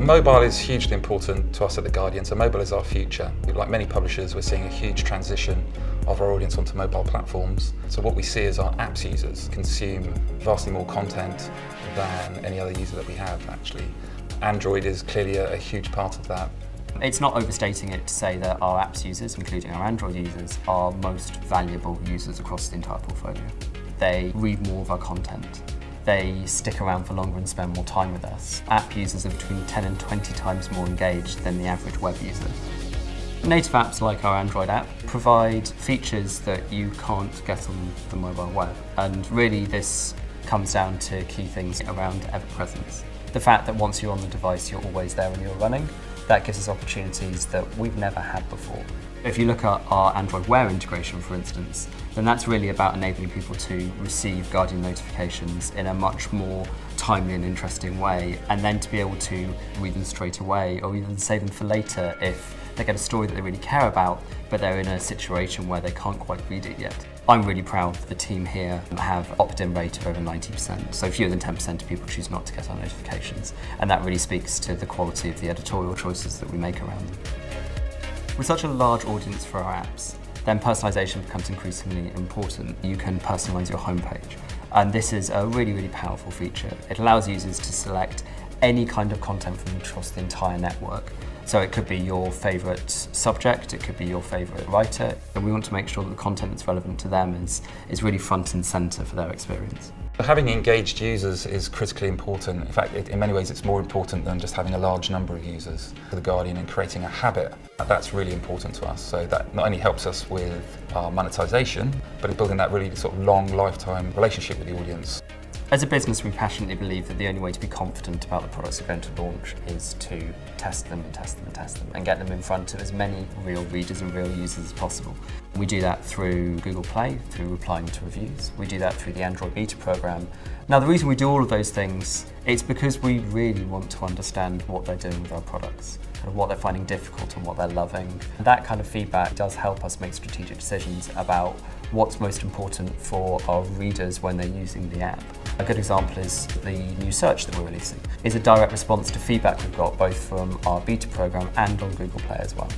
Mobile is hugely important to us at The Guardian, so mobile is our future. Like many publishers, we're seeing a huge transition of our audience onto mobile platforms. So what we see is our apps users consume vastly more content than any other user that we have, actually. Android is clearly a huge part of that. It's not overstating it to say that our apps users, including our Android users, are most valuable users across the entire portfolio. They read more of our content. They stick around for longer and spend more time with us. App users are between 10 and 20 times more engaged than the average web user. Native apps like our Android app provide features that you can't get on the mobile web. And really this comes down to key things around ever-presence. The fact that once you're on the device, you're always there when you're running. That gives us opportunities that we've never had before. If you look at our Android Wear integration, for instance, then that's really about enabling people to receive Guardian notifications in a much more timely and interesting way, and then to be able to read them straight away, or even save them for later if they get a story that they really care about, but they're in a situation where they can't quite read it yet. I'm really proud that the team here have opt-in rate of over 90%, so fewer than 10% of people choose not to get our notifications, and that really speaks to the quality of the editorial choices that we make around them. With such a large audience for our apps, then personalisation becomes increasingly important. You can personalise your homepage, and this is a really, really powerful feature. It allows users to select any kind of content from across the entire network. So it could be your favourite subject, it could be your favourite writer, and we want to make sure that the content that's relevant to them is really front and centre for their experience. Having engaged users is critically important. In fact, in many ways it's more important than just having a large number of users for The Guardian and creating a habit. That's really important to us. So that not only helps us with our monetisation, but it's building that really sort of long lifetime relationship with the audience. As a business, we passionately believe that the only way to be confident about the products we're going to launch is to test them and test them and test them and get them in front of as many real readers and real users as possible. We do that through Google Play, through replying to reviews. We do that through the Android beta program. Now, the reason we do all of those things, it's because we really want to understand what they're doing with our products, kind of what they're finding difficult and what they're loving. And that kind of feedback does help us make strategic decisions about what's most important for our readers when they're using the app. A good example is the new search that we're releasing. It's a direct response to feedback we've got both from our beta program and on Google Play as well.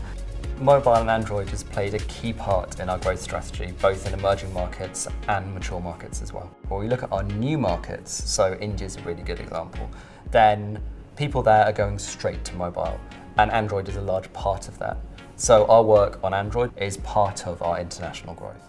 Mobile and Android has played a key part in our growth strategy, both in emerging markets and mature markets as well. When we look at our new markets, so India's a really good example, then people there are going straight to mobile, and Android is a large part of that. So our work on Android is part of our international growth.